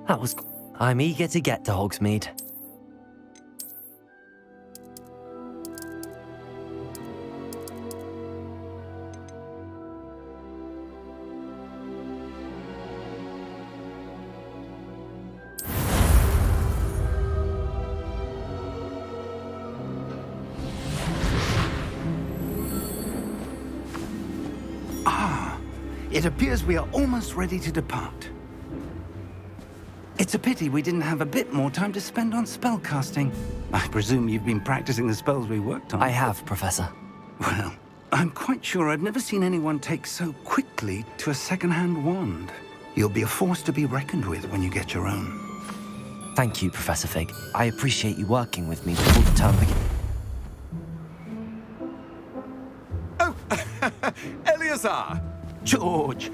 That was... I'm eager to get to Hogsmeade. It appears we are almost ready to depart. It's a pity we didn't have a bit more time to spend on spellcasting. I presume you've been practicing the spells we worked on. I have, Professor. Well, I'm quite sure I've never seen anyone take so quickly to a second-hand wand. You'll be a force to be reckoned with when you get your own. Thank you, Professor Fig. I appreciate you working with me before the term begins. Oh, Eleazar! George,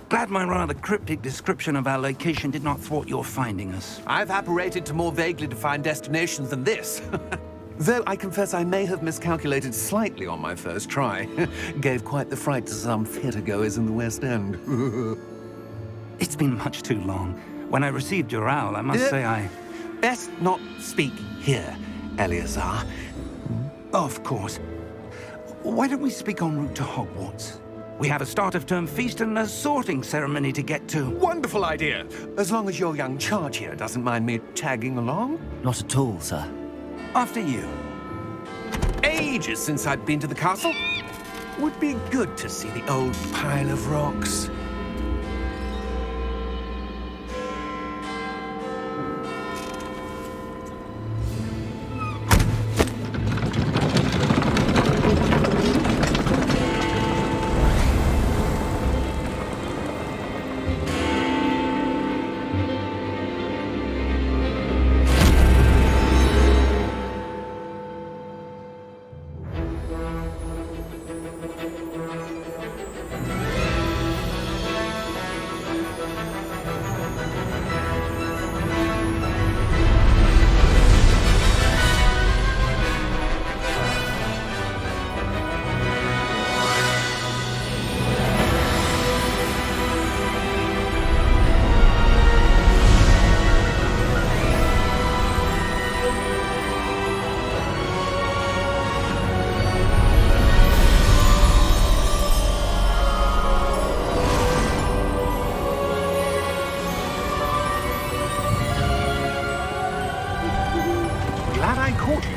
glad my rather cryptic description of our location did not thwart your finding us. I've apparated to more vaguely defined destinations than this. Though I confess I may have miscalculated slightly on my first try. Gave quite the fright to some theatre-goers in the West End. It's been much too long. When I received your owl, I must say I... Best not speak here, Eleazar. Of course. Why don't we speak en route to Hogwarts? We have a start-of-term feast and a sorting ceremony to get to. Wonderful idea! As long as your young charge here doesn't mind me tagging along. Not at all, sir. After you. Ages since I'd been to the castle. Would be good to see the old pile of rocks.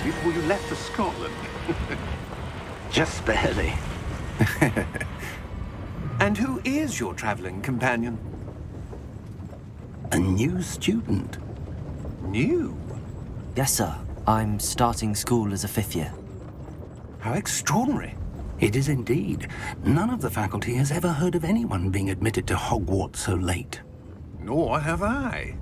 Before you left for Scotland. Just barely. And who is your traveling companion? A new student. New? Yes, sir. I'm starting school as a 5th year. How extraordinary. It is indeed. None of the faculty has ever heard of anyone being admitted to Hogwarts so late. Nor have I.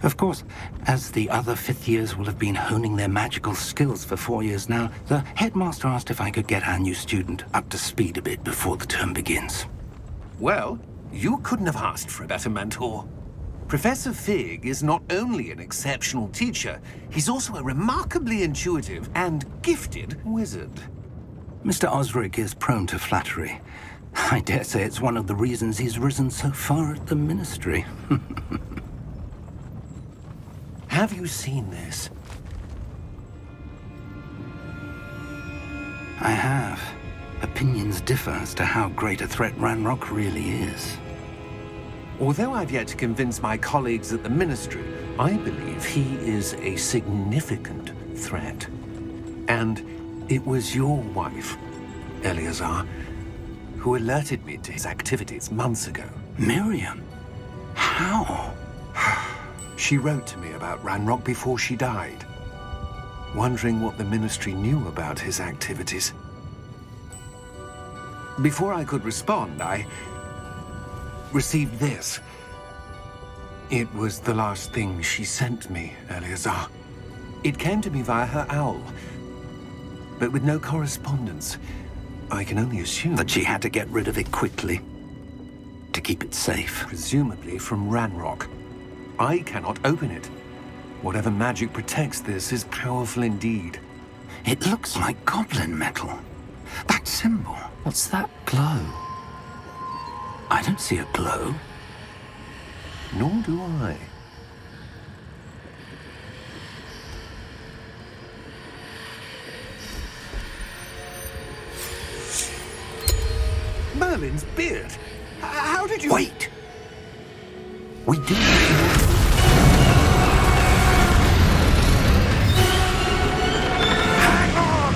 Of course, as the other 5th years will have been honing their magical skills for 4 years now, the headmaster asked if I could get our new student up to speed a bit before the term begins. Well, you couldn't have asked for a better mentor. Professor Fig is not only an exceptional teacher, he's also a remarkably intuitive and gifted wizard. Mr. Osric is prone to flattery. I dare say it's one of the reasons he's risen so far at the Ministry. Have you seen this? I have. Opinions differ as to how great a threat Ranrock really is. Although I've yet to convince my colleagues at the Ministry, I believe he is a significant threat. And it was your wife, Eleazar, who alerted me to his activities months ago. Miriam? How? She wrote to me about Ranrock before she died, wondering what the Ministry knew about his activities. Before I could respond, I received this. It was the last thing she sent me, Eleazar. It came to me via her owl, but with no correspondence. I can only assume That she had to get rid of it quickly, to keep it safe. presumably from Ranrock. I cannot open it. Whatever magic protects this is powerful indeed. It looks like goblin metal. That symbol. What's that glow? I don't see a glow. Nor do I. Merlin's beard! How did you... Wait! We do... Hang on!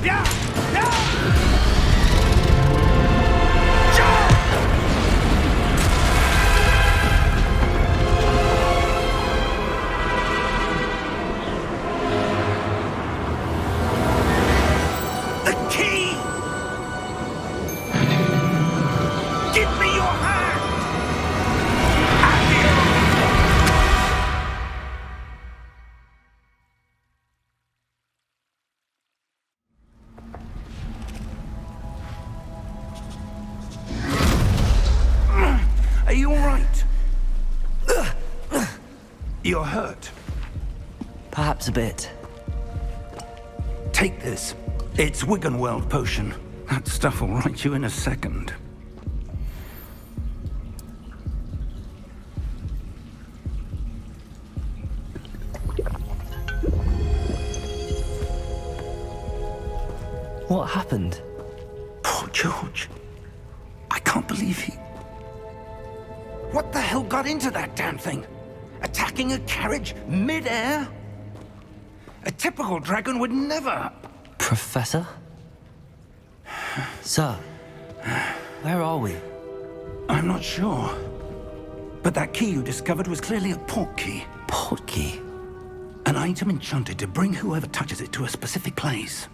Yeah! Yeah! The key! Give me your hand! Are you all right? You're hurt. Perhaps a bit. Take this. It's Wiggenweld potion. That stuff will right you in a second. What happened? Poor George. I can't believe he... What the hell got into that damn thing? Attacking a carriage mid-air? A typical dragon would never... Professor? Sir, where are we? I'm not sure. But that key you discovered was clearly a portkey. Portkey? An item enchanted to bring whoever touches it to a specific place.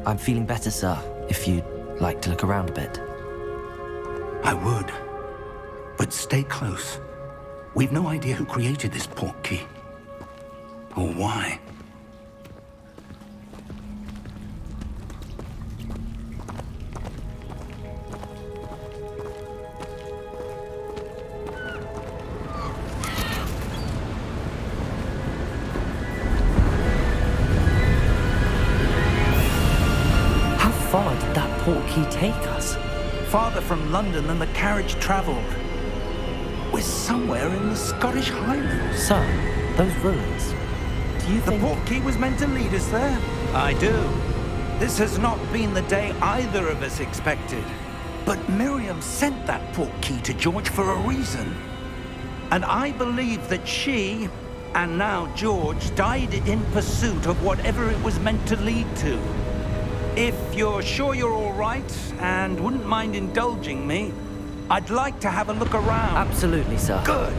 I'm feeling better, sir, if you'd like to look around a bit. I would. But stay close. We've no idea who created this portkey. Or why. How far did that portkey take us? Farther from London than the carriage travelled. We're somewhere in the Scottish Highlands. Sir, those ruins. Do you The think... portkey was meant to lead us there? I do. This has not been the day either of us expected. But Miriam sent that portkey to George for a reason. And I believe that she, and now George, died in pursuit of whatever it was meant to lead to. If you're sure you're all right, and wouldn't mind indulging me, I'd like to have a look around. Absolutely, sir. Good.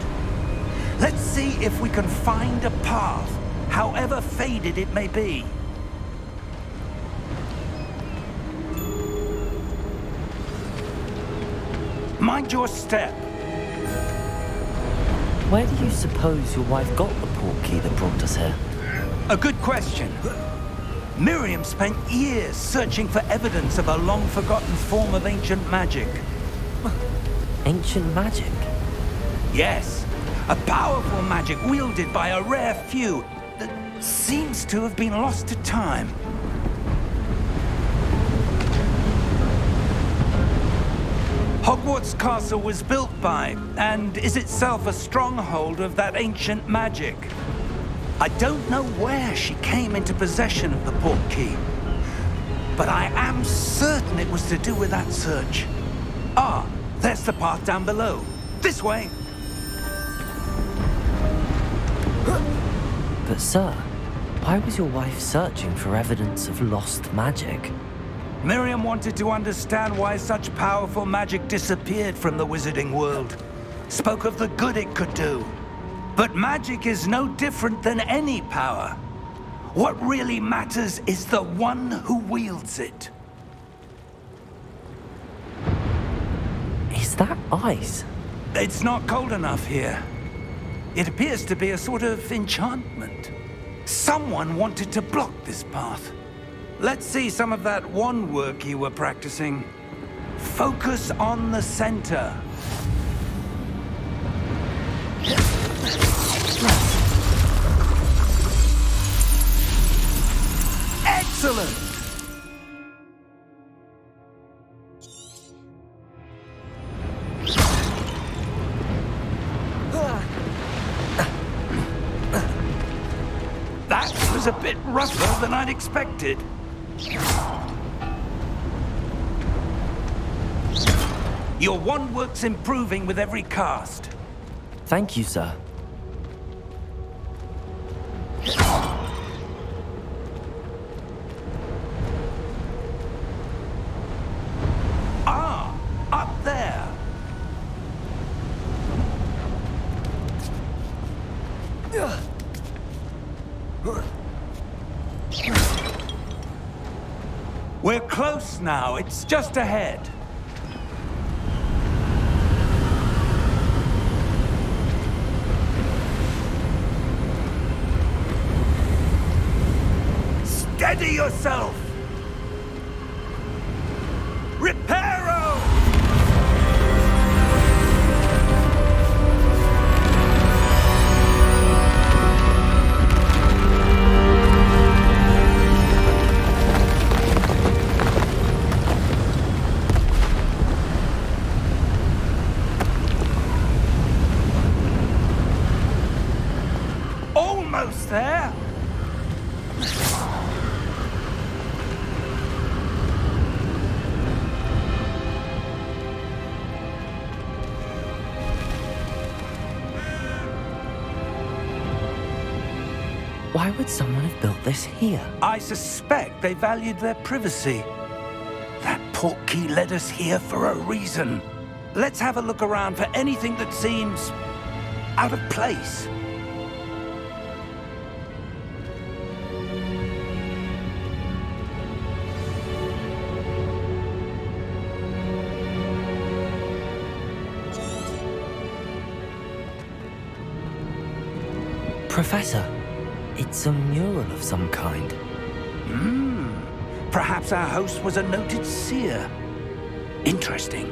Let's see if we can find a path, however faded it may be. Mind your step. Where do you suppose your wife got the portkey that brought us here? A good question. Miriam spent years searching for evidence of a long-forgotten form of ancient magic. Ancient magic? Yes, a powerful magic wielded by a rare few that seems to have been lost to time. Hogwarts Castle was built by, and is itself a stronghold of that ancient magic. I don't know where she came into possession of the Portkey, but I am certain it was to do with that search. Ah, there's the path down below. This way. But sir, why was your wife searching for evidence of lost magic? Miriam wanted to understand why such powerful magic disappeared from the wizarding world. Spoke of the good it could do. But magic is no different than any power. What really matters is the one who wields it. Is that ice? It's not cold enough here. It appears to be a sort of enchantment. Someone wanted to block this path. Let's see some of that wand work you were practicing. Focus on the center. Excellent! That was a bit rougher than I'd expected. Your wand work's improving with every cast. Thank you, sir. Ah, up there. We're close now. It's just ahead. Steady yourself! Reparo! Almost there! Why would someone have built this here? I suspect they valued their privacy. That Portkey led us here for a reason. Let's have a look around for anything that seems out of place. Professor, it's a mural of some kind. Perhaps our host was a noted seer. Interesting.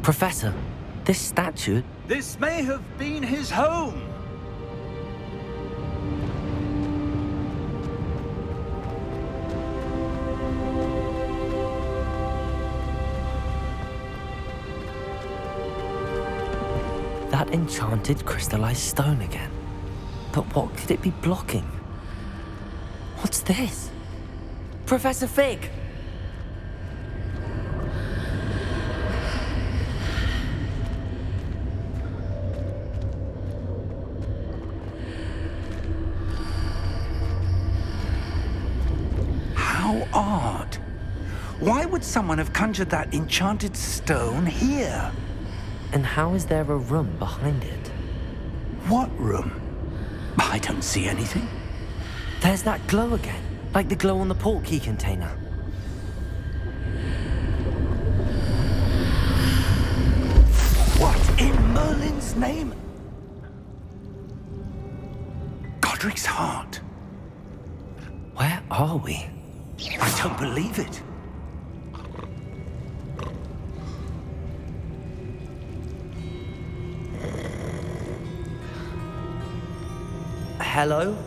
Professor, this statue... This may have been his home. That enchanted crystallized stone again. But what could it be blocking? What's this? Professor Fig! How odd. Why would someone have conjured that enchanted stone here? And how is there a room behind it? What room? I don't see anything. There's that glow again, like the glow on the Portkey container. Godric's heart. Where are we? I don't believe it. Hello?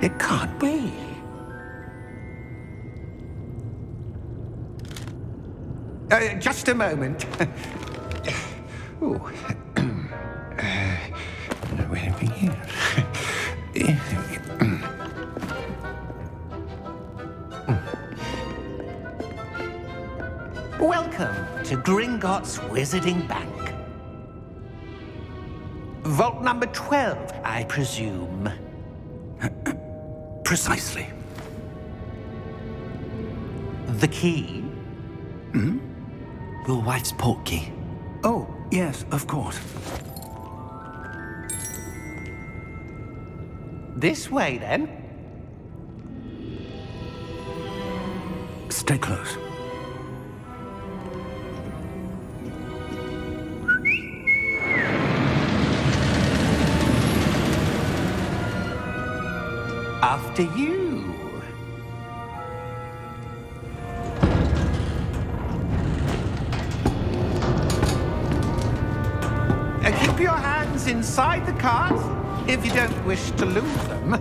It can't be. Just a moment. Ooh. Where are we here? Welcome to Gringotts Wizarding Bank. Vault number 12, I presume. Precisely. The key? Your wife's portkey. Oh, yes, of course. This way, then. Stay close. After you. Keep your hands inside the cart if you don't wish to lose them.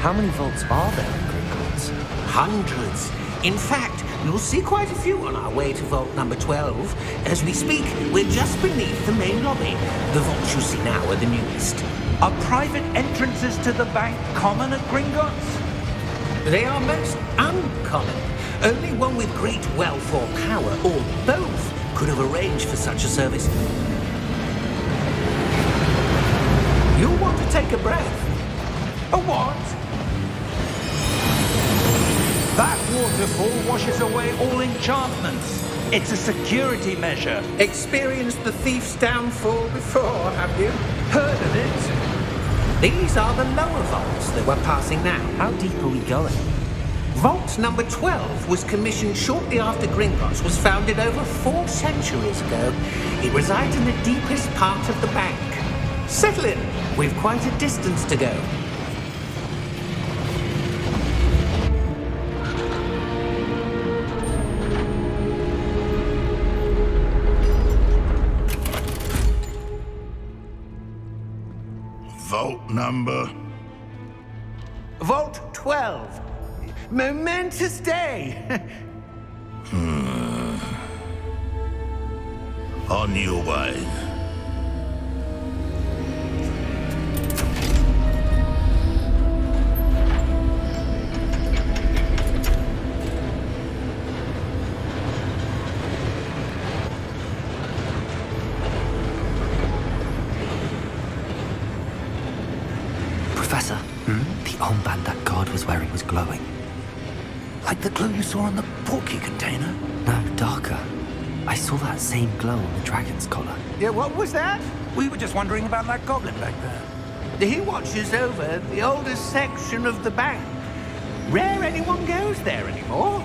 How many vaults are there in Gringotts? Hundreds. In fact, you'll see quite a few on our way to vault number 12. As we speak, we're just beneath the main lobby. The vaults you see now are the newest. Are private entrances to the bank common at Gringotts? They are most uncommon. Only one with great wealth or power, or both, could have arranged for such a service. You'll want to take a breath. A what? That waterfall washes away all enchantments. It's a security measure. Experienced the thief's downfall before, have you? Heard of it? These are the lower vaults that we're passing now. How deep are we going? Vault number 12 was commissioned shortly after Gringotts was founded over 4 centuries ago. It resides in the deepest part of the bank. Settle in. We've quite a distance to go. Vault number? Vault 12. Momentous day. On your way. Professor, the armband that guard was wearing was glowing. Like the glow you saw on the Portkey container? No, darker. I saw that same glow on the dragon's collar. Yeah, what was that? We were just wondering about that goblin back there. He watches over the oldest section of the bank. Rare anyone goes there anymore.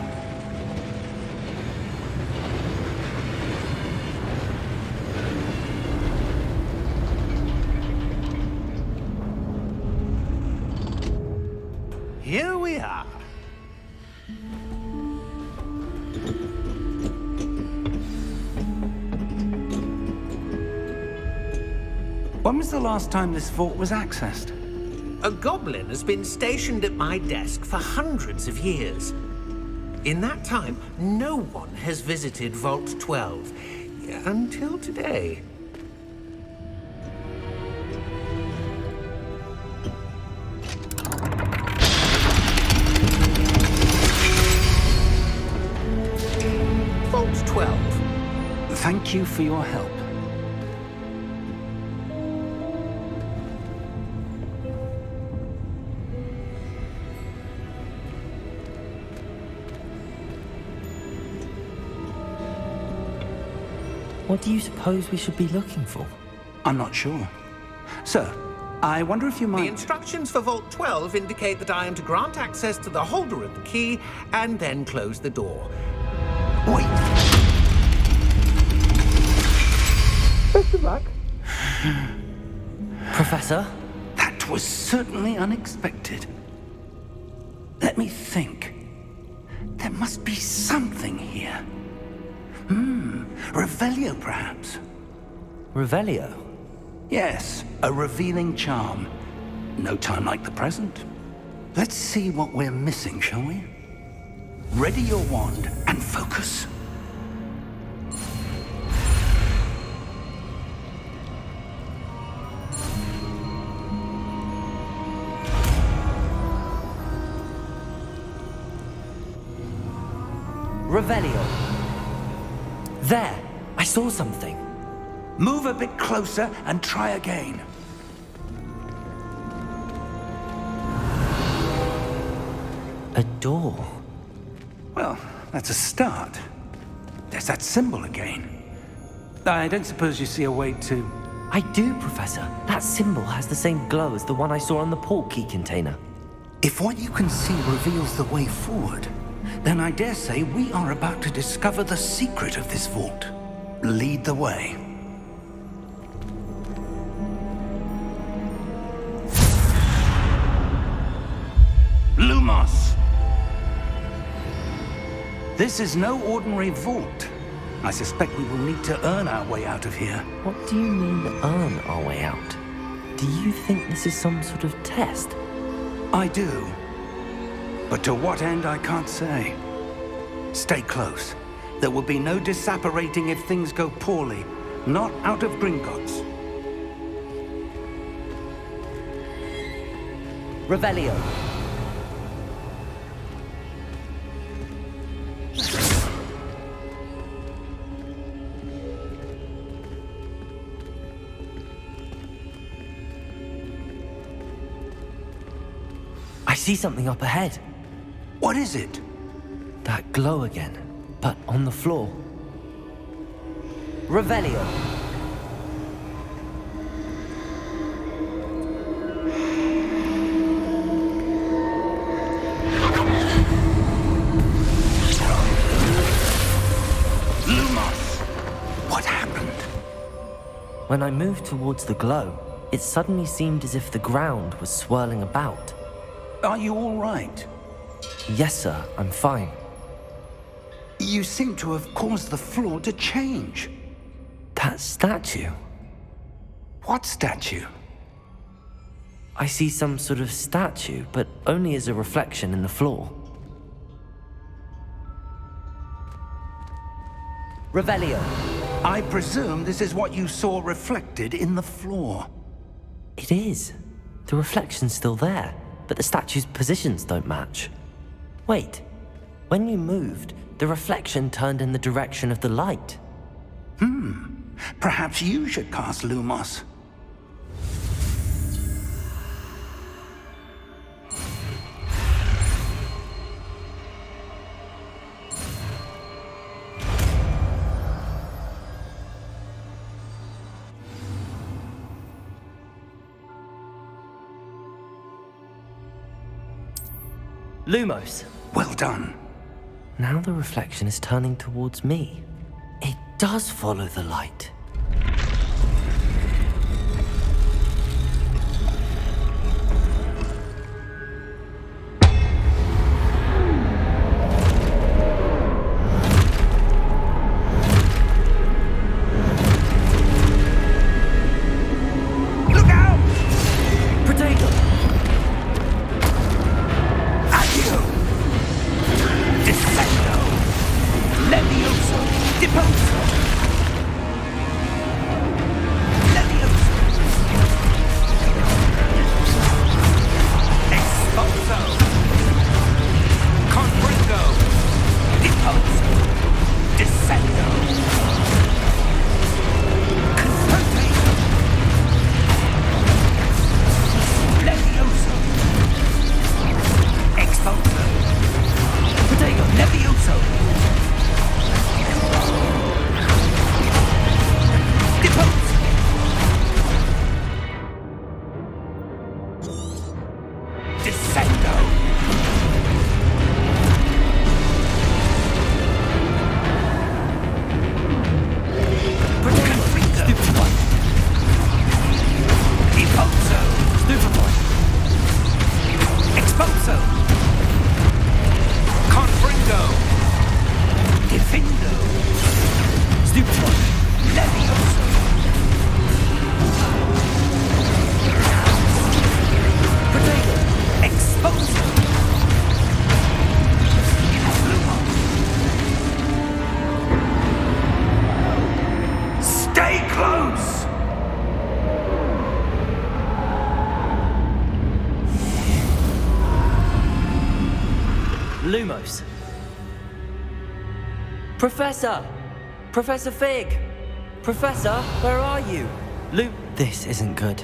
Here we are. When was the last time this vault was accessed? A goblin has been stationed at my desk for hundreds of years. In that time, no one has visited Vault 12 until today. Vault 12. Thank you for your help. What do you suppose we should be looking for? I'm not sure. Sir, I wonder if you The might... instructions for Vault 12 indicate that I am to grant access to the holder of the key and then close the door. Wait! Best of luck. Professor? That was certainly unexpected. Let me think. There must be something here. Revelio, perhaps? Revelio? Yes, a revealing charm. No time like the present. Let's see what we're missing, shall we? Ready your wand and focus. Revelio. There! I saw something. Move a bit closer and try again. A door. Well, that's a start. There's that symbol again. I don't suppose you see a way to... I do, Professor. That symbol has the same glow as the one I saw on the portkey container. If what you can see reveals the way forward, then I dare say we are about to discover the secret of this vault. Lead the way. Lumos! This is no ordinary vault. I suspect we will need to earn our way out of here. What do you mean, earn our way out? Do you think this is some sort of test? I do. But to what end, I can't say. Stay close. There will be no disapparating if things go poorly. Not out of Gringotts. Revelio. I see something up ahead. What is it? That glow again, but on the floor. Revelio. Lumos! What happened? When I moved towards the glow, it suddenly seemed as if the ground was swirling about. Are you all right? Yes, sir, I'm fine. You seem to have caused the floor to change. That statue? What statue? I see some sort of statue, but only as a reflection in the floor. Revelio. I presume this is what you saw reflected in the floor. It is. The reflection's still there, but the statue's positions don't match. Wait, when you moved, the reflection turned in the direction of the light. Perhaps you should cast Lumos. Lumos. Well done. Now the reflection is turning towards me. It does follow the light. Look out! Protagonist! Accio! Descendo! Levioso! Deposo! Lumos. Professor! Professor Fig! Professor, where are you? This isn't good.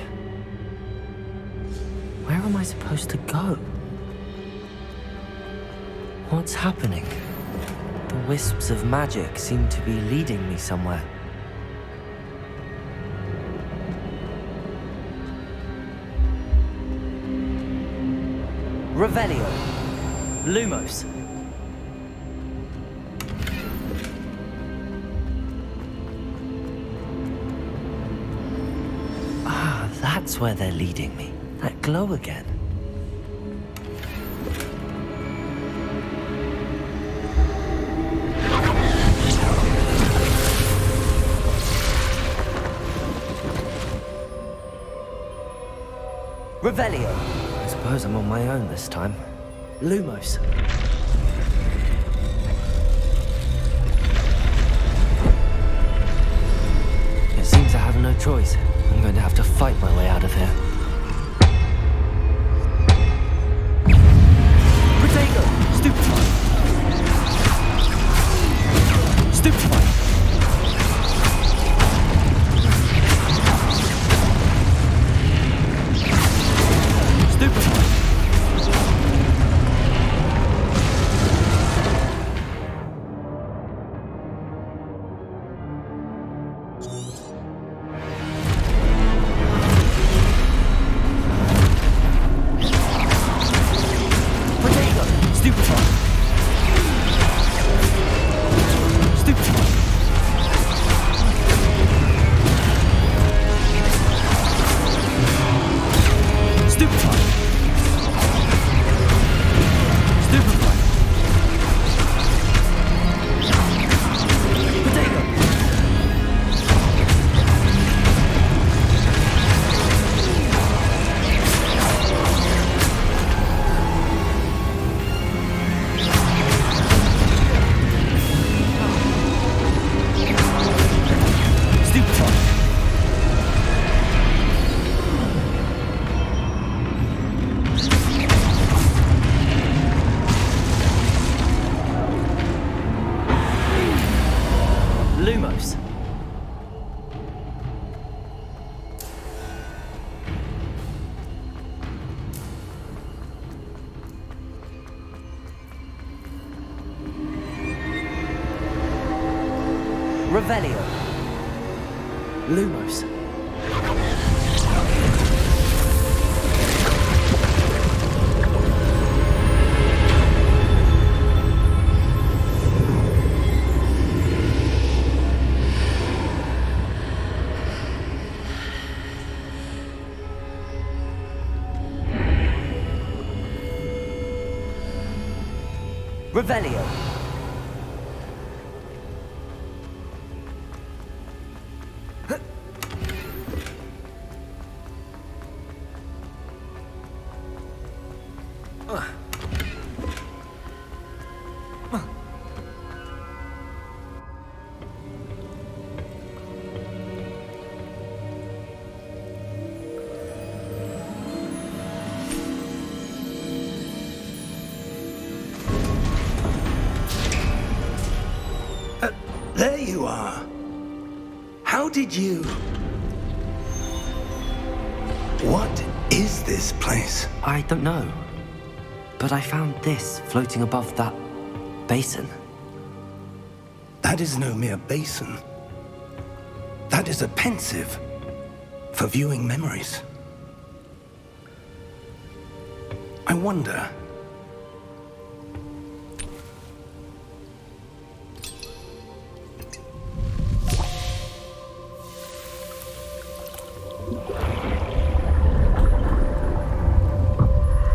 Where am I supposed to go? What's happening? The wisps of magic seem to be leading me somewhere. Revelio. Lumos. Ah, that's where they're leading me. That glow again. Revelio. I suppose I'm on my own this time. Lumos. It seems I have no choice. I'm going to have to fight my way out of here. Protego! Stupefy! Stupefy! Lumos. Revelio. Lumos. Revelio. There you are. How did you... What is this place? I don't know. But I found this floating above that basin. That is no mere basin. That is a pensive for viewing memories. I wonder...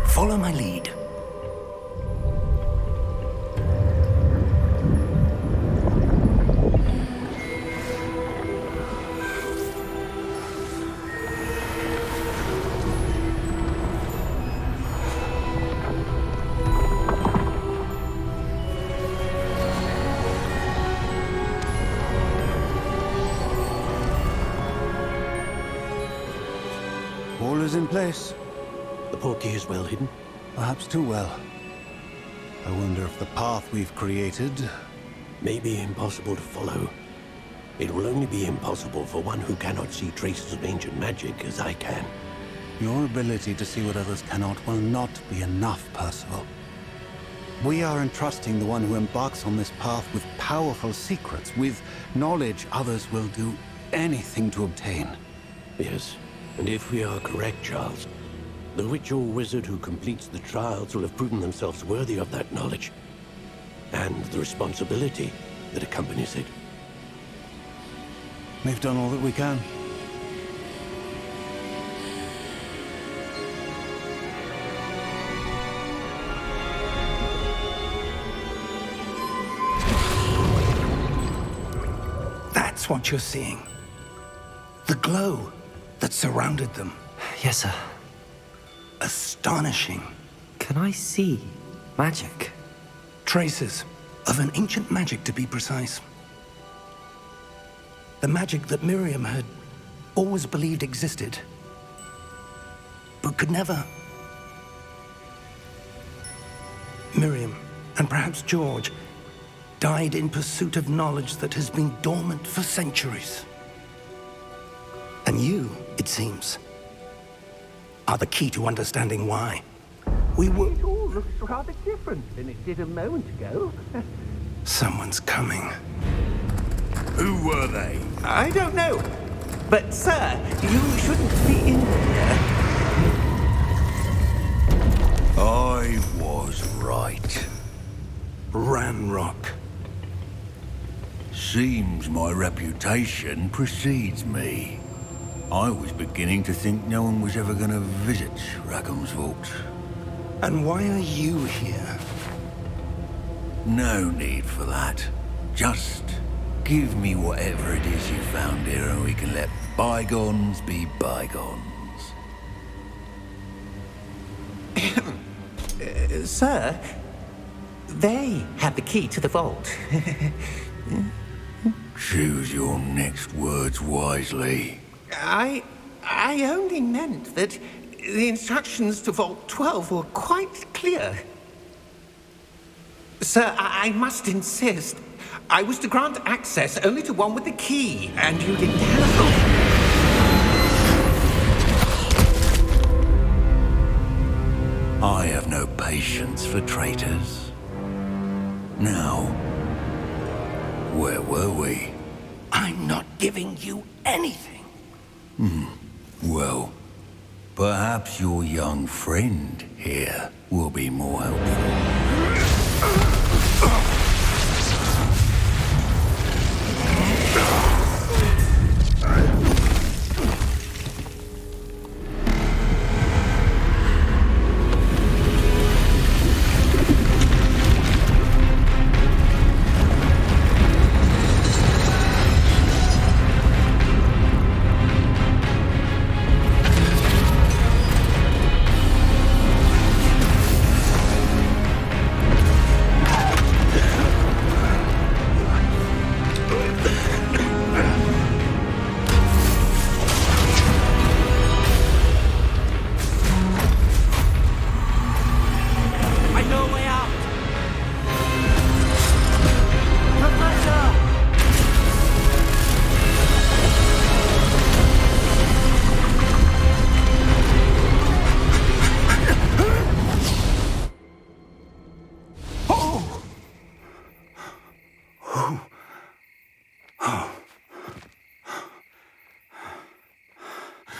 Follow my lead. All is in place. The Portkey is well hidden. Perhaps too well. I wonder if the path we've created... may be impossible to follow. It will only be impossible for one who cannot see traces of ancient magic as I can. Your ability to see what others cannot will not be enough, Percival. We are entrusting the one who embarks on this path with powerful secrets, with knowledge others will do anything to obtain. Yes, and if we are correct, Charles, the witch or wizard who completes the trials will have proven themselves worthy of that knowledge, and the responsibility that accompanies it. We've done all that we can. That's what you're seeing. The glow that surrounded them. Yes, sir. Astonishing. Can I see magic? Traces of an ancient magic, to be precise. The magic that Miriam had always believed existed, but could never. Miriam, and perhaps George, died in pursuit of knowledge that has been dormant for centuries. And you, it seems, are the key to understanding why. It all looks rather different than it did a moment ago. Someone's coming. Who were they? I don't know. But, sir, you shouldn't be in here. I was right. Ranrock. Seems my reputation precedes me. I was beginning to think no one was ever going to visit Rackham's vault. And why are you here? No need for that. Just give me whatever it is you found here and we can let bygones be bygones. Sir, they have the key to the vault. Choose your next words wisely. I only meant that the instructions to Vault 12 were quite clear. Sir, I must insist. I was to grant access only to one with the key, and you didn't have. I have no patience for traitors. Now, where were we? I'm not giving you anything. Well, perhaps your young friend here will be more helpful.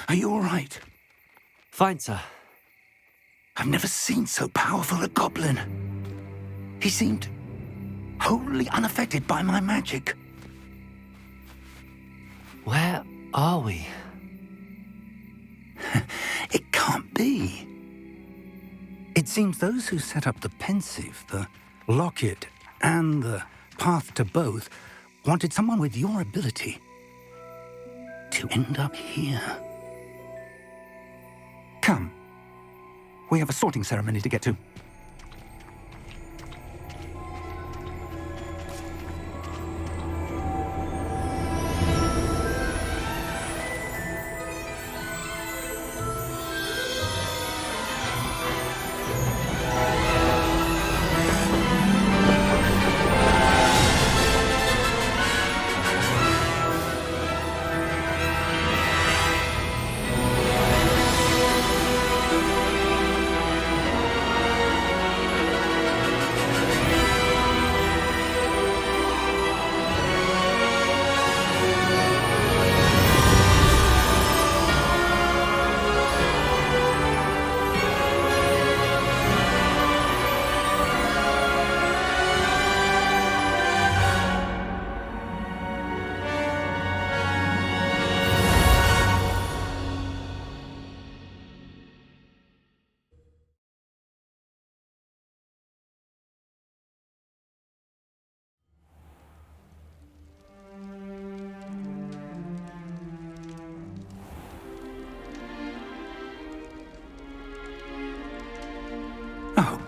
Are you all right? Fine, sir. I've never seen so powerful a goblin. He seemed wholly unaffected by my magic. Where are we? It can't be. It seems those who set up the pensive, the locket, and the path to both wanted someone with your ability to end up here. Come. We have a sorting ceremony to get to.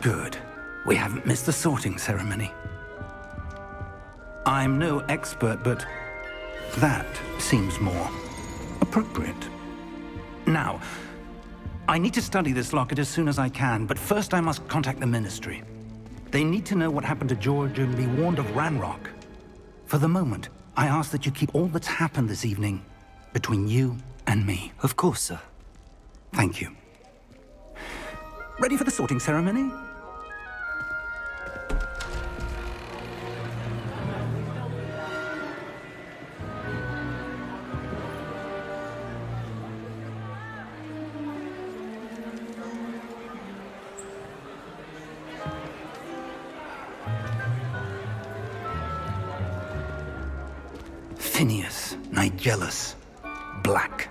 Good. We haven't missed the sorting ceremony. I'm no expert, but that seems more appropriate. Now, I need to study this locket as soon as I can, but first I must contact the Ministry. They need to know what happened to George and be warned of Ranrock. For the moment, I ask that you keep all that's happened this evening between you and me. Of course, sir. Thank you. Ready for the sorting ceremony? Phineas, Nigellus, Black.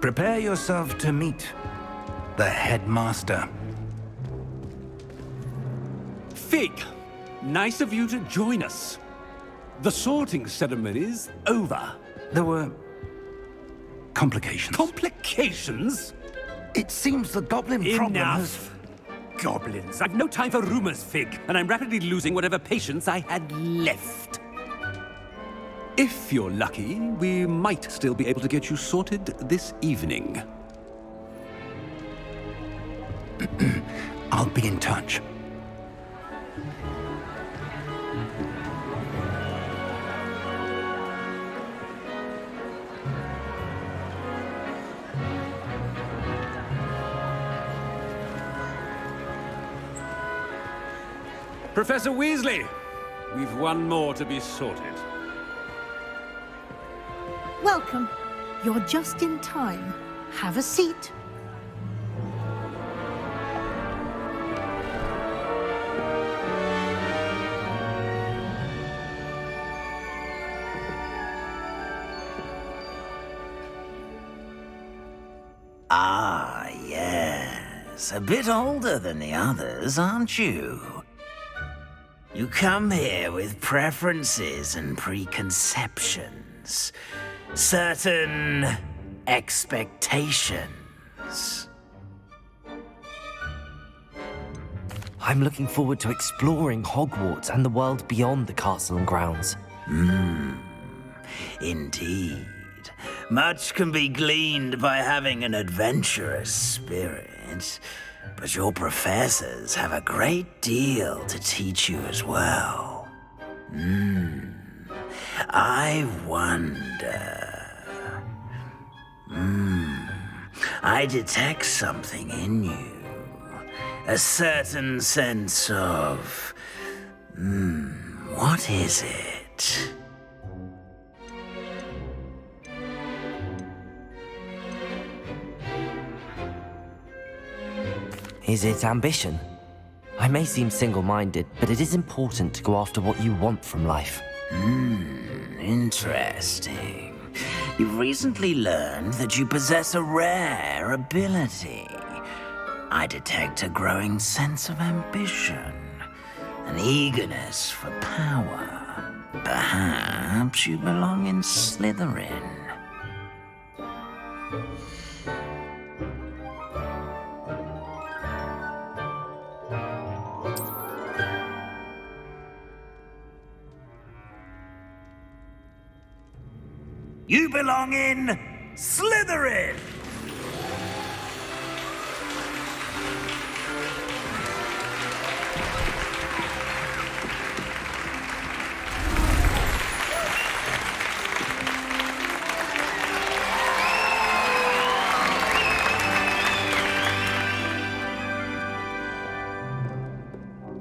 Prepare yourself to meet the headmaster. Fig, nice of you to join us. The sorting ceremony's over. There were complications. Complications? It seems the goblin problem has... Enough! Goblins. I've no time for rumors, Fig, and I'm rapidly losing whatever patience I had left. If you're lucky, we might still be able to get you sorted this evening. I'll be in touch. Professor Weasley, we've one more to be sorted. Welcome. You're just in time. Have a seat. Ah, yes. A bit older than the others, aren't you? You come here with preferences and preconceptions. Certain expectations. I'm looking forward to exploring Hogwarts and the world beyond the castle and grounds. Indeed. Much can be gleaned by having an adventurous spirit, but your professors have a great deal to teach you as well. I wonder... I detect something in you. A certain sense of... what is it? Is it ambition? I may seem single-minded, but it is important to go after what you want from life. Interesting. You've recently learned that you possess a rare ability. I detect a growing sense of ambition, an eagerness for power. Perhaps you belong in Slytherin. You belong in Slytherin!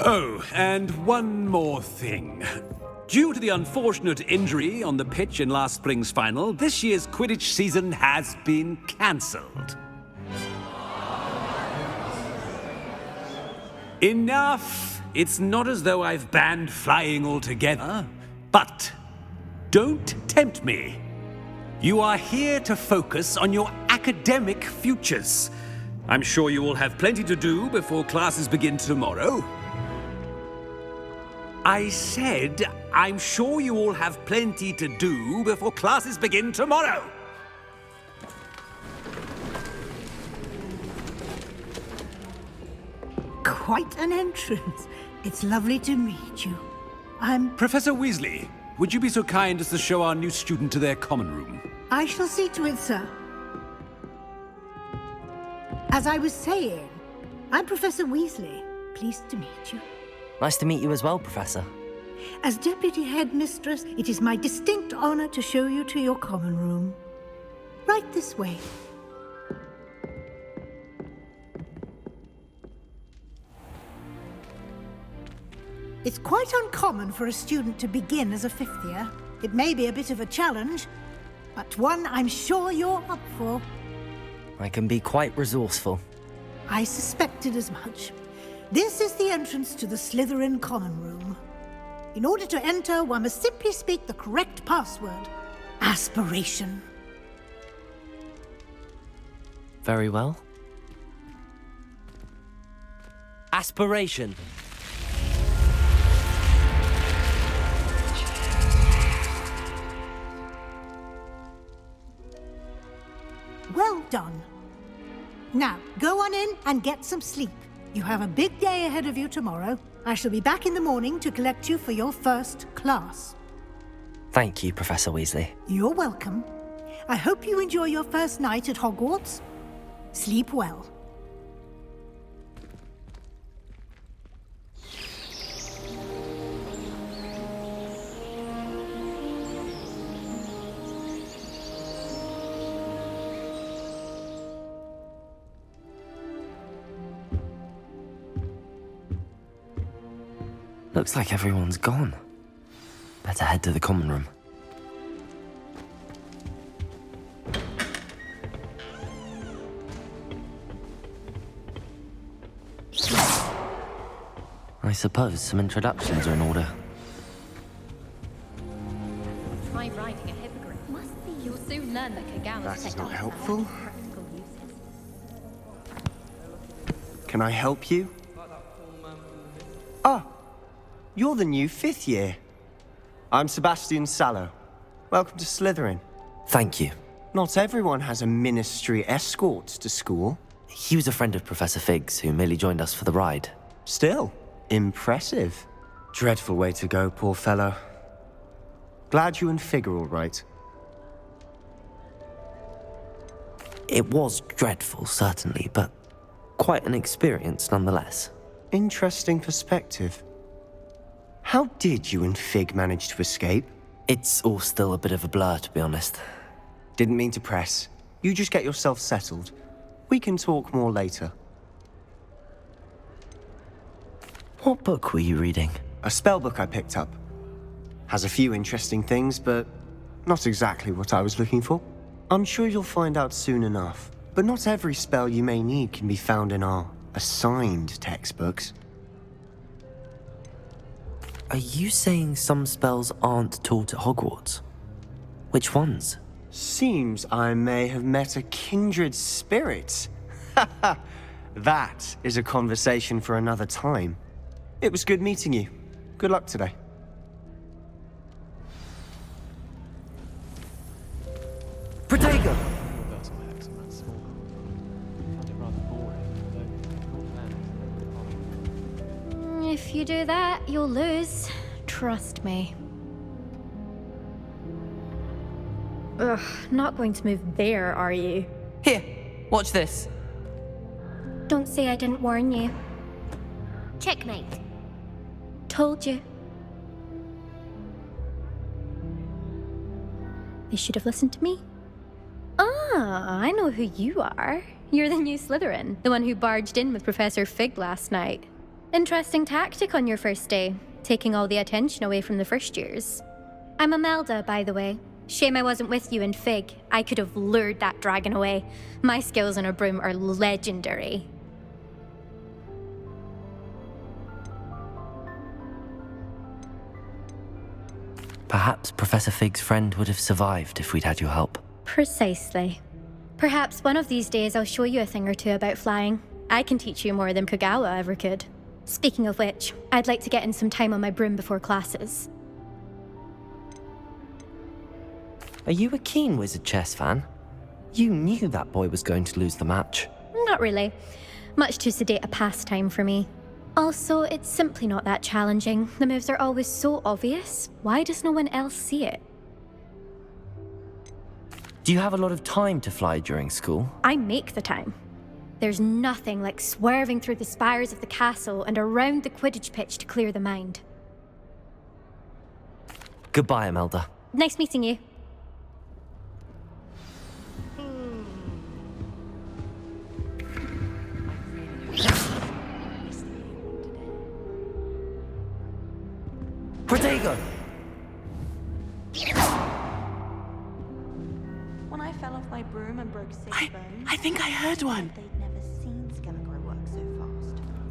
Oh, and one more thing. Due to the unfortunate injury on the pitch in last spring's final, this year's Quidditch season has been cancelled. Enough! It's not as though I've banned flying altogether, but don't tempt me. You are here to focus on your academic futures. I'm sure you will have plenty to do before classes begin tomorrow. I said, I'm sure you all have plenty to do before classes begin tomorrow. Quite an entrance. It's lovely to meet you. I'm... Professor Weasley, would you be so kind as to show our new student to their common room? I shall see to it, sir. As I was saying, I'm Professor Weasley. Pleased to meet you. Nice to meet you as well, Professor. As Deputy Headmistress, it is my distinct honor to show you to your common room. Right this way. It's quite uncommon for a student to begin as a fifth year. It may be a bit of a challenge, but one I'm sure you're up for. I can be quite resourceful. I suspected as much. This is the entrance to the Slytherin common room. In order to enter, one must simply speak the correct password. Aspiration. Very well. Aspiration. Well done. Now, go on in and get some sleep. You have a big day ahead of you tomorrow. I shall be back in the morning to collect you for your first class. Thank you, Professor Weasley. You're welcome. I hope you enjoy your first night at Hogwarts. Sleep well. Looks like everyone's gone. Better head to the common room. I suppose some introductions are in order. Try riding a hippogriff. Must be. You'll soon learn that Kagawa's That is techniques not have helpful. practical uses. Can I help you? Ah, you're the new fifth year. I'm Sebastian Sallow. Welcome to Slytherin. Thank you. Not everyone has a ministry escort to school. He was a friend of Professor Fig's who merely joined us for the ride. Still, impressive. Dreadful way to go, poor fellow. Glad you and Fig are all right. It was dreadful, certainly, but quite an experience nonetheless. Interesting perspective. How did you and Fig manage to escape? It's all still a bit of a blur, to be honest. Didn't mean to press. You just get yourself settled. We can talk more later. What book were you reading? A spellbook I picked up. Has a few interesting things, but not exactly what I was looking for. I'm sure you'll find out soon enough. But not every spell you may need can be found in our assigned textbooks. Are you saying some spells aren't taught at Hogwarts? Which ones? Seems I may have met a kindred spirit. That is a conversation for another time. It was good meeting you. Good luck today. Protego! If you do that, you'll lose. Trust me. Ugh, not going to move there, are you? Here, watch this. Don't say I didn't warn you. Checkmate. Told you. You should have listened to me. Ah, I know who you are. You're the new Slytherin, the one who barged in with Professor Fig last night. Interesting tactic on your first day, taking all the attention away from the first years. I'm Imelda, by the way. Shame I wasn't with you in Fig. I could have lured that dragon away. My skills on a broom are legendary. Perhaps Professor Fig's friend would have survived if we'd had your help. Precisely. Perhaps one of these days I'll show you a thing or two about flying. I can teach you more than Kagawa ever could. Speaking of which, I'd like to get in some time on my broom before classes. Are you a keen Wizard chess fan? You knew that boy was going to lose the match. Not really. Much too sedate a pastime for me. Also, it's simply not that challenging. The moves are always so obvious. Why does no one else see it? Do you have a lot of time to fly during school? I make the time. There's nothing like swerving through the spires of the castle and around the Quidditch pitch to clear the mind. Goodbye, Imelda. Nice meeting you. Protego! When I fell off my broom and broke 6 bones... I think I heard one. They'd never seen Skeletor work so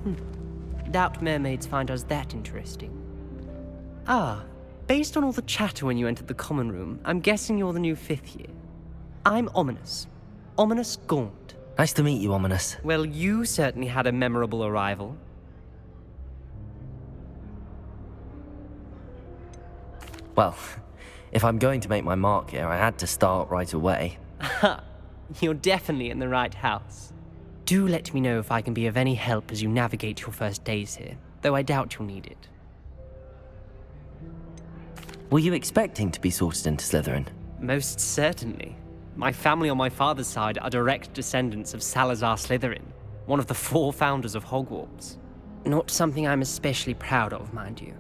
fast. Doubt mermaids find us that interesting. Ah, based on all the chatter when you entered the common room, I'm guessing you're the new 5th year. I'm Ominous. Ominous Gaunt. Nice to meet you, Ominous. Well, you certainly had a memorable arrival. Well, if I'm going to make my mark here, I had to start right away. Ha! You're definitely in the right house. Do let me know if I can be of any help as you navigate your first days here, though I doubt you'll need it. Were you expecting to be sorted into Slytherin? Most certainly. My family on my father's side are direct descendants of Salazar Slytherin, one of the 4 founders of Hogwarts. Not something I'm especially proud of, mind you.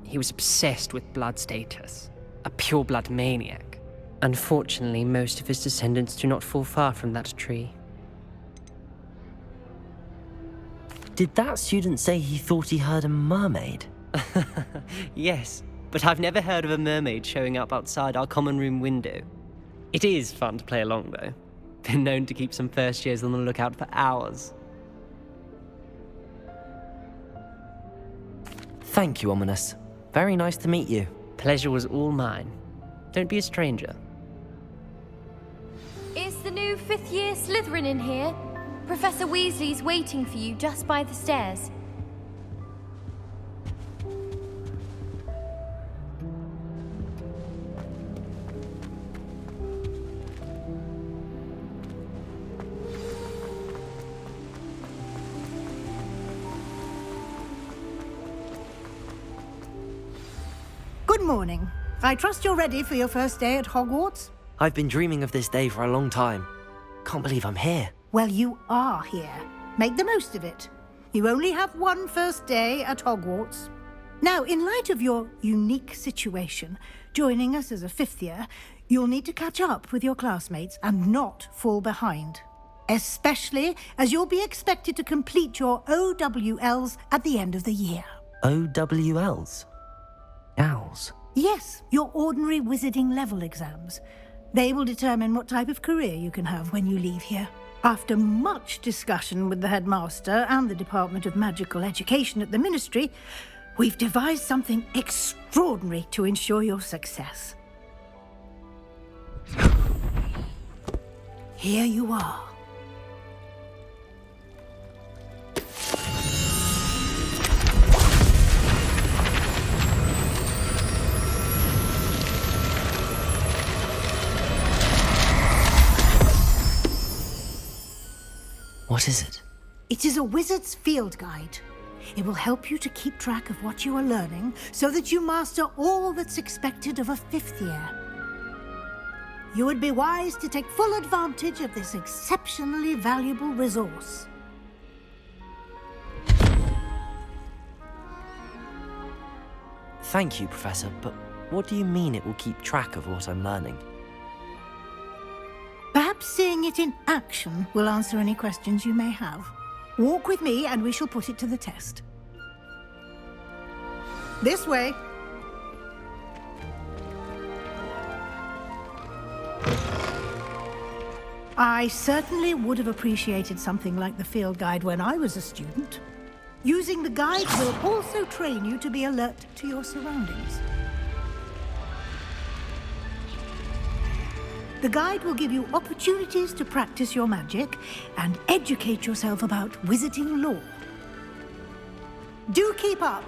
He was obsessed with blood status, a pure-blood maniac. Unfortunately, most of his descendants do not fall far from that tree. Did that student say he thought he heard a mermaid? Yes, but I've never heard of a mermaid showing up outside our common room window. It is fun to play along, though. Been known to keep some first years on the lookout for hours. Thank you, Ominous. Very nice to meet you. Pleasure was all mine. Don't be a stranger. Is the new 5th year Slytherin in here? Professor Weasley's waiting for you just by the stairs. Good morning. I trust you're ready for your first day at Hogwarts? I've been dreaming of this day for a long time. Can't believe I'm here. Well, you are here. Make the most of it. You only have one first day at Hogwarts. Now, in light of your unique situation, joining us as a 5th year, you'll need to catch up with your classmates and not fall behind. Especially as you'll be expected to complete your OWLs at the end of the year. OWLs? Owls? Yes, your ordinary wizarding level exams. They will determine what type of career you can have when you leave here. After much discussion with the headmaster and the Department of Magical Education at the Ministry, we've devised something extraordinary to ensure your success. Here you are. What is it? It is a wizard's field guide. It will help you to keep track of what you are learning so that you master all that's expected of a 5th year. You would be wise to take full advantage of this exceptionally valuable resource. Thank you, Professor, but what do you mean it will keep track of what I'm learning? Perhaps seeing it in action will answer any questions you may have. Walk with me and we shall put it to the test. This way. I certainly would have appreciated something like the field guide when I was a student. Using the guide will also train you to be alert to your surroundings. The guide will give you opportunities to practice your magic and educate yourself about wizarding lore. Do keep up!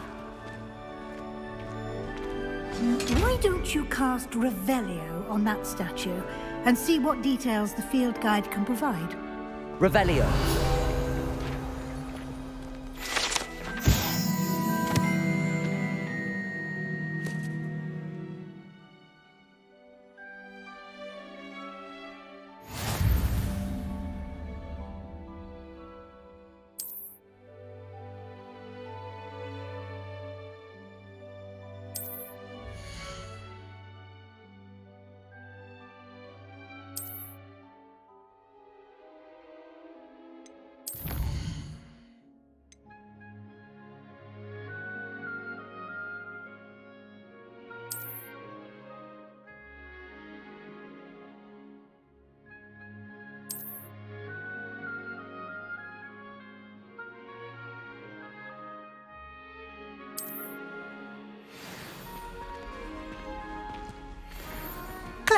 Why don't you cast Revelio on that statue and see what details the field guide can provide? Revelio.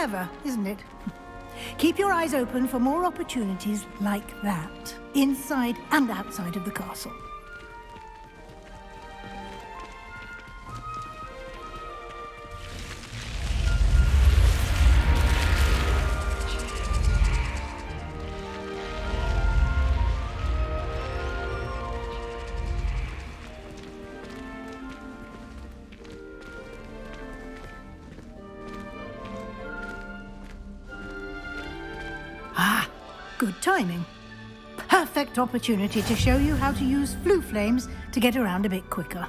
Clever, isn't it? Keep your eyes open for more opportunities like that, inside and outside of the castle. Good timing. Perfect opportunity to show you how to use flue flames to get around a bit quicker.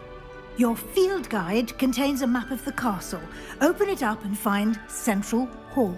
Your field guide contains a map of the castle. Open it up and find Central Hall.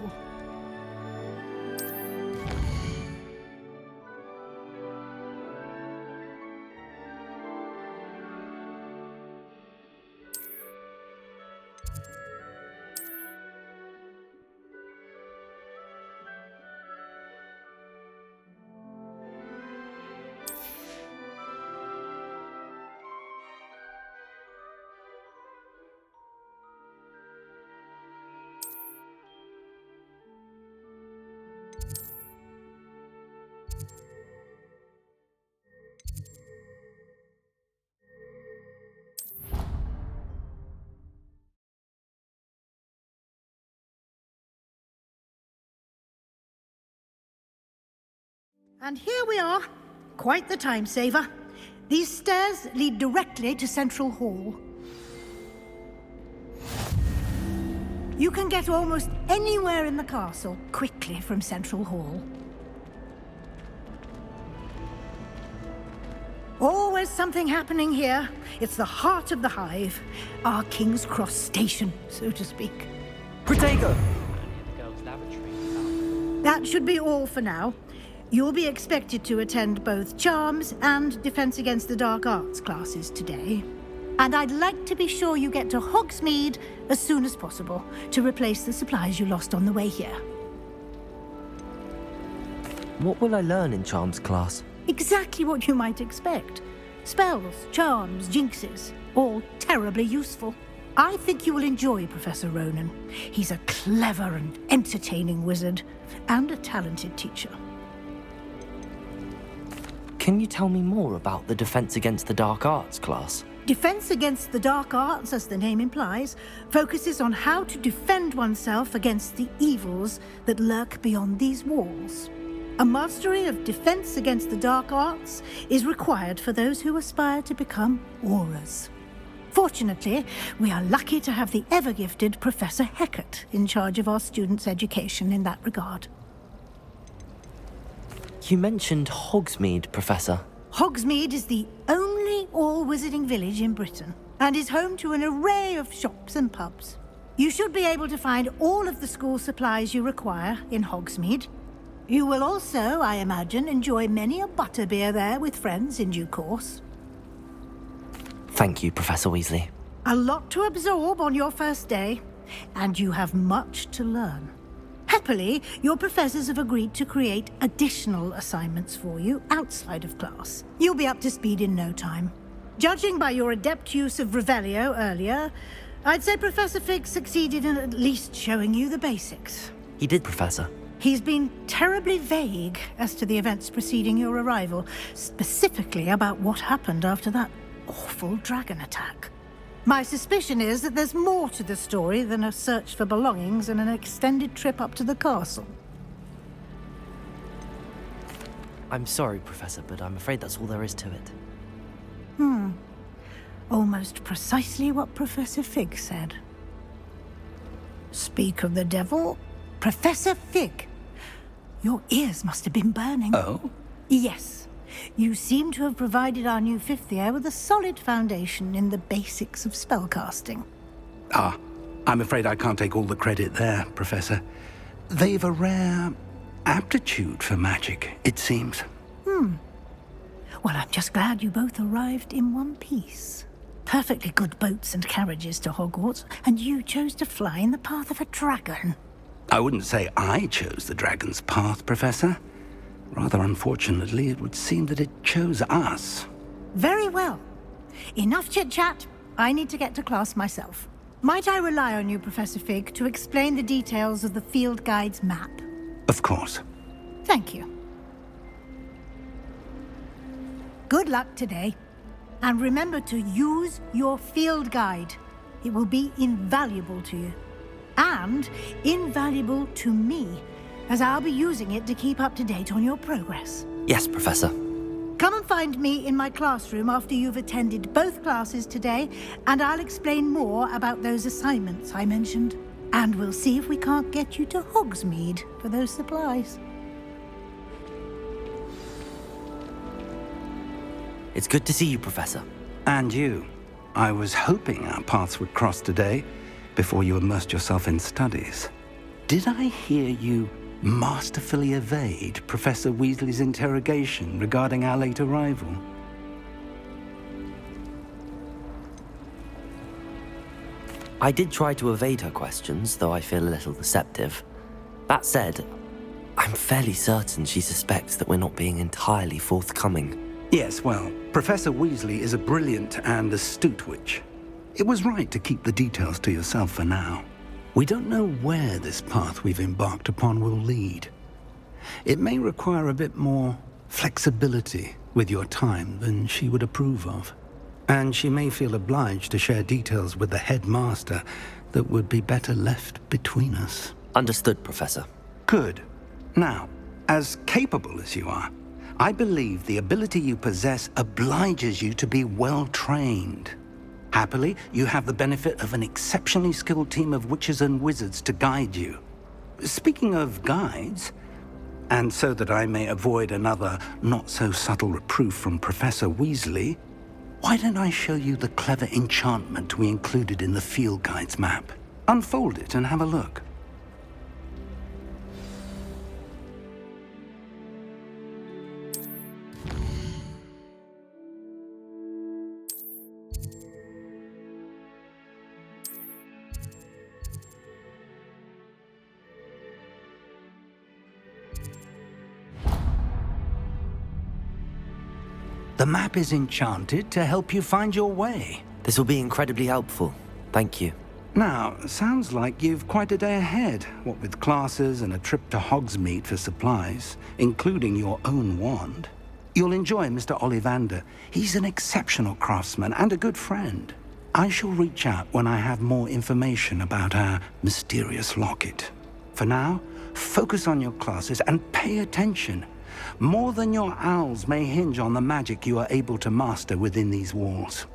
And here we are. Quite the time saver. These stairs lead directly to Central Hall. You can get almost anywhere in the castle quickly from Central Hall. Always something happening here. It's the heart of the hive. Our King's Cross station, so to speak. Protego! That should be all for now. You'll be expected to attend both Charms and Defense Against the Dark Arts classes today. And I'd like to be sure you get to Hogsmeade as soon as possible to replace the supplies you lost on the way here. What will I learn in Charms class? Exactly what you might expect. Spells, charms, jinxes, all terribly useful. I think you will enjoy Professor Ronan. He's a clever and entertaining wizard, and a talented teacher. Can you tell me more about the Defense Against the Dark Arts class? Defense Against the Dark Arts, as the name implies, focuses on how to defend oneself against the evils that lurk beyond these walls. A mastery of Defense Against the Dark Arts is required for those who aspire to become Aurors. Fortunately, we are lucky to have the ever-gifted Professor Hecat in charge of our students' education in that regard. You mentioned Hogsmeade, Professor. Hogsmeade is the only all-wizarding village in Britain, and is home to an array of shops and pubs. You should be able to find all of the school supplies you require in Hogsmeade. You will also, I imagine, enjoy many a butterbeer there with friends in due course. Thank you, Professor Weasley. A lot to absorb on your first day, and you have much to learn. Happily, your professors have agreed to create additional assignments for you outside of class. You'll be up to speed in no time. Judging by your adept use of Revelio earlier, I'd say Professor Fig succeeded in at least showing you the basics. He did, Professor. He's been terribly vague as to the events preceding your arrival, specifically about what happened after that awful dragon attack. My suspicion is that there's more to the story than a search for belongings and an extended trip up to the castle. I'm sorry, Professor, but I'm afraid that's all there is to it. Almost precisely what Professor Fig said. Speak of the devil, Professor Fig. Your ears must have been burning. Oh? Yes. You seem to have provided our new fifth year with a solid foundation in the basics of spellcasting. Ah, I'm afraid I can't take all the credit there, Professor. They've a rare aptitude for magic, it seems. Well, I'm just glad you both arrived in one piece. Perfectly good boats and carriages to Hogwarts, and you chose to fly in the path of a dragon. I wouldn't say I chose the dragon's path, Professor. Rather unfortunately, it would seem that it chose us. Very well. Enough chit-chat. I need to get to class myself. Might I rely on you, Professor Fig, to explain the details of the field guide's map? Of course. Thank you. Good luck today. And remember to use your field guide. It will be invaluable to you. And invaluable to me, as I'll be using it to keep up to date on your progress. Yes, Professor. Come and find me in my classroom after you've attended both classes today, and I'll explain more about those assignments I mentioned. And we'll see if we can't get you to Hogsmeade for those supplies. It's good to see you, Professor. And you. I was hoping our paths would cross today, before you immersed yourself in studies. Did I hear you masterfully evade Professor Weasley's interrogation regarding our late arrival? I did try to evade her questions, though I feel a little deceptive. That said, I'm fairly certain she suspects that we're not being entirely forthcoming. Yes, well, Professor Weasley is a brilliant and astute witch. It was right to keep the details to yourself for now. We don't know where this path we've embarked upon will lead. It may require a bit more flexibility with your time than she would approve of. And she may feel obliged to share details with the headmaster that would be better left between us. Understood, Professor. Good. Now, as capable as you are, I believe the ability you possess obliges you to be well-trained. Happily, you have the benefit of an exceptionally skilled team of witches and wizards to guide you. Speaking of guides, and so that I may avoid another not-so-subtle reproof from Professor Weasley, why don't I show you the clever enchantment we included in the field guide's map? Unfold it and have a look. The map is enchanted to help you find your way. This will be incredibly helpful. Thank you. Now, sounds like you've quite a day ahead, what with classes and a trip to Hogsmeade for supplies, including your own wand. You'll enjoy Mr. Ollivander. He's an exceptional craftsman and a good friend. I shall reach out when I have more information about our mysterious locket. For now, focus on your classes and pay attention. More than your owls may hinge on the magic you are able to master within these walls.